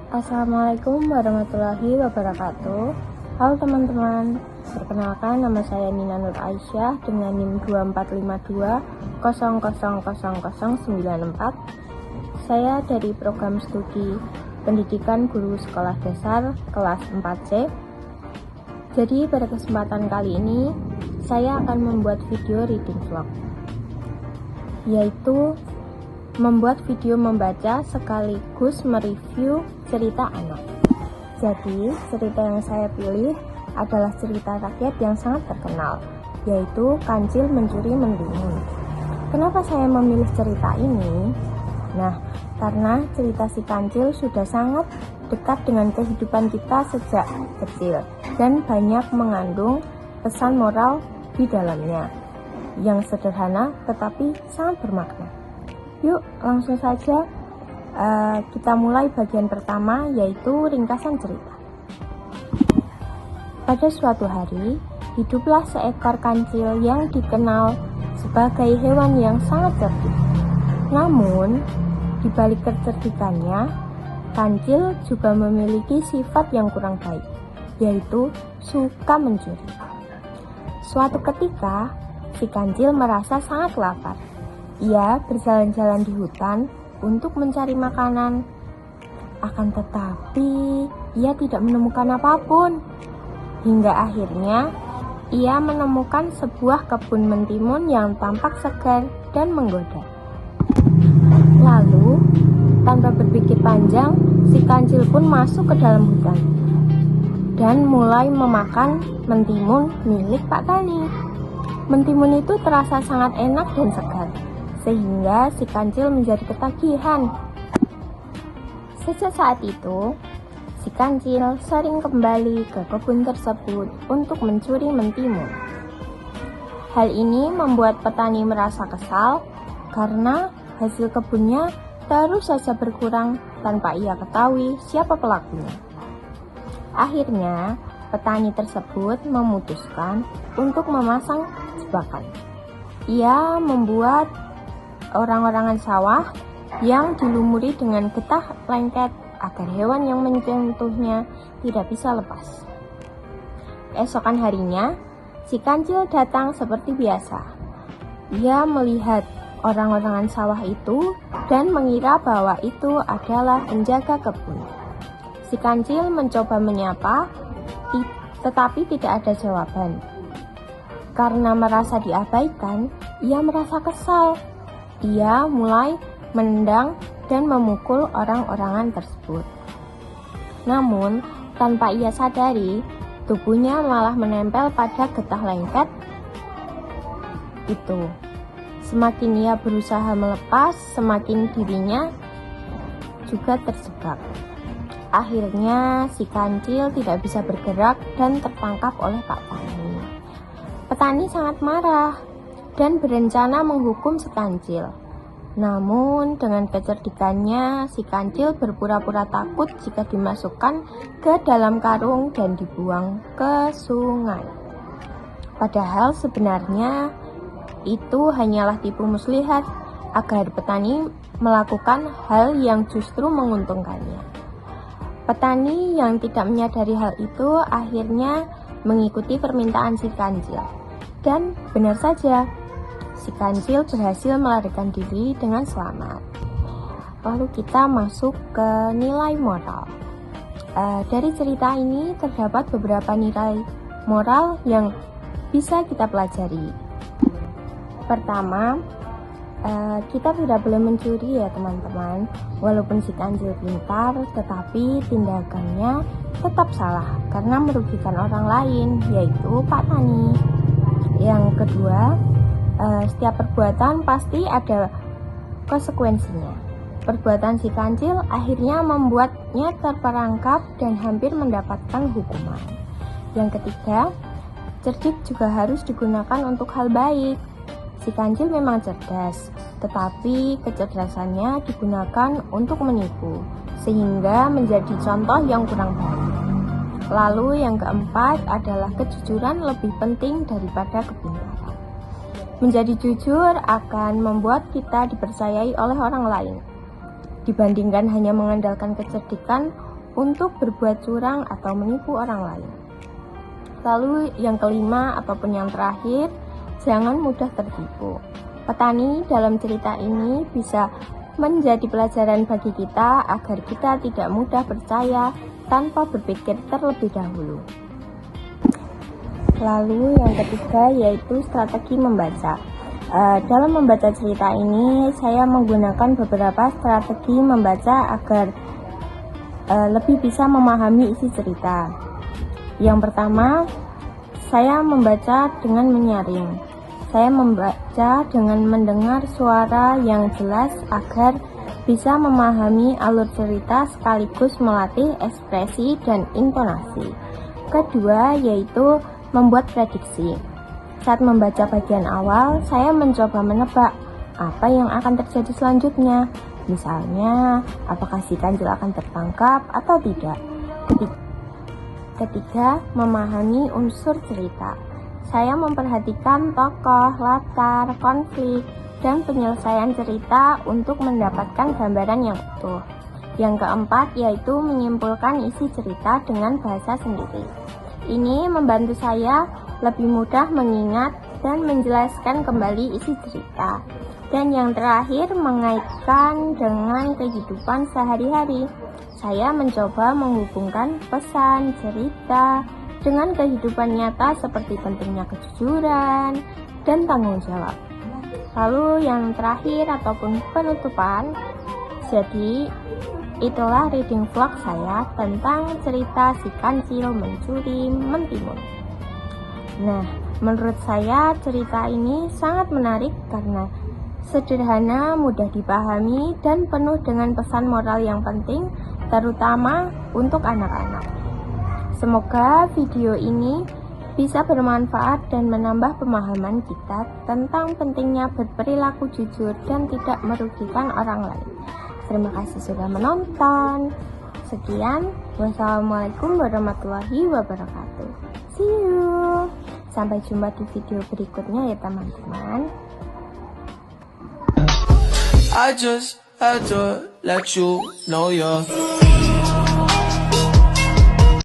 Assalamualaikum warahmatullahi wabarakatuh. Halo teman-teman, perkenalkan nama saya Nina Nur Aisyah dengan NIM 2452000094. Saya dari program studi Pendidikan Guru Sekolah Dasar kelas 4C. Jadi pada kesempatan kali ini saya akan membuat video reading vlog, yaitu membuat video membaca sekaligus mereview cerita anak. Jadi cerita yang saya pilih adalah cerita rakyat yang sangat terkenal, yaitu Kancil Mencuri Mentimun. Kenapa saya memilih cerita ini? Nah, karena cerita si Kancil sudah sangat dekat dengan kehidupan kita sejak kecil dan banyak mengandung pesan moral di dalamnya yang sederhana tetapi sangat bermakna. Yuk langsung saja kita mulai bagian pertama, yaitu ringkasan cerita. Pada suatu hari, hiduplah seekor kancil yang dikenal sebagai hewan yang sangat cerdik. Namun, di balik kecerdikannya, kancil juga memiliki sifat yang kurang baik, yaitu suka mencuri. Suatu ketika, si kancil merasa sangat lapar. Ia berjalan-jalan di hutan untuk mencari makanan. Akan tetapi, ia tidak menemukan apapun. Hingga akhirnya, ia menemukan sebuah kebun mentimun yang tampak segar dan menggoda. Lalu, tanpa berpikir panjang, si kancil pun masuk ke dalam hutan dan mulai memakan mentimun milik Pak Tani. Mentimun itu terasa sangat enak dan segar, sehingga si kancil menjadi ketagihan. Sejak saat itu, si kancil sering kembali ke kebun tersebut untuk mencuri mentimun. Hal ini membuat petani merasa kesal karena hasil kebunnya terus saja berkurang tanpa ia ketahui siapa pelakunya. Akhirnya, petani tersebut memutuskan untuk memasang jebakan. Ia membuat orang-orangan sawah yang dilumuri dengan getah lengket agar hewan yang menyentuhnya tidak bisa lepas. Keesokan harinya, si kancil datang seperti biasa. Ia melihat orang-orangan sawah itu dan mengira bahwa itu adalah penjaga kebun. Si kancil mencoba menyapa, tetapi tidak ada jawaban. Karena merasa diabaikan, ia merasa kesal. Ia mulai menendang dan memukul orang-orangan tersebut. Namun, tanpa ia sadari, tubuhnya malah menempel pada getah lengket itu. Semakin ia berusaha melepas, semakin dirinya juga terjebak. Akhirnya, si kancil tidak bisa bergerak dan tertangkap oleh Pak Tani. Petani sangat marah dan berencana menghukum si kancil. Namun dengan kecerdikannya, si kancil berpura-pura takut jika dimasukkan ke dalam karung dan dibuang ke sungai. Padahal sebenarnya itu hanyalah tipu muslihat agar petani melakukan hal yang justru menguntungkannya. Petani yang tidak menyadari hal itu akhirnya mengikuti permintaan si kancil. Dan benar saja, si kancil berhasil melarikan diri dengan selamat. Lalu kita masuk ke nilai moral. Dari cerita ini terdapat beberapa nilai moral yang bisa kita pelajari. Pertama, kita tidak boleh mencuri ya teman-teman. Walaupun si kancil pintar, tetapi tindakannya tetap salah karena merugikan orang lain, yaitu Pak Tani. Yang kedua, setiap perbuatan pasti ada konsekuensinya. Perbuatan si kancil akhirnya membuatnya terperangkap dan hampir mendapatkan hukuman. Yang ketiga, cerdik juga harus digunakan untuk hal baik. Si kancil memang cerdas, tetapi kecerdasannya digunakan untuk menipu, sehingga menjadi contoh yang kurang baik. Lalu yang keempat adalah kejujuran lebih penting daripada kepintaran. Menjadi jujur akan membuat kita dipercayai oleh orang lain. Dibandingkan hanya mengandalkan kecerdikan untuk berbuat curang atau menipu orang lain. Lalu yang kelima ataupun yang terakhir, jangan mudah tertipu. Petani dalam cerita ini bisa menjadi pelajaran bagi kita agar kita tidak mudah percaya tanpa berpikir terlebih dahulu. Lalu yang ketiga yaitu strategi membaca. Dalam membaca cerita ini saya menggunakan beberapa strategi membaca agar lebih bisa memahami isi cerita. Yang pertama, saya membaca dengan menyaring. Saya membaca dengan mendengar suara yang jelas agar bisa memahami alur cerita sekaligus melatih ekspresi dan intonasi. Kedua yaitu membuat prediksi. Saat membaca bagian awal, saya mencoba menebak apa yang akan terjadi selanjutnya. Misalnya, apakah si kancil akan tertangkap atau tidak. Ketiga, memahami unsur cerita. Saya memperhatikan tokoh, latar, konflik, dan penyelesaian cerita untuk mendapatkan gambaran yang utuh. Yang keempat yaitu menyimpulkan isi cerita dengan bahasa sendiri. Ini membantu saya lebih mudah mengingat dan menjelaskan kembali isi cerita. Dan yang terakhir, mengaitkan dengan kehidupan sehari-hari. Saya mencoba menghubungkan pesan cerita dengan kehidupan nyata seperti pentingnya kejujuran dan tanggung jawab. Lalu yang terakhir ataupun penutupan, jadi itulah reading vlog saya tentang cerita si kancil mencuri mentimun. Nah, menurut saya cerita ini sangat menarik karena sederhana, mudah dipahami, dan penuh dengan pesan moral yang penting, terutama untuk anak-anak. Semoga video ini bisa bermanfaat dan menambah pemahaman kita tentang pentingnya berperilaku jujur dan tidak merugikan orang lain. Terima kasih sudah menonton. Sekian, wassalamualaikum warahmatullahi wabarakatuh. See you. Sampai jumpa di video berikutnya ya teman-teman. I just had to let you know you're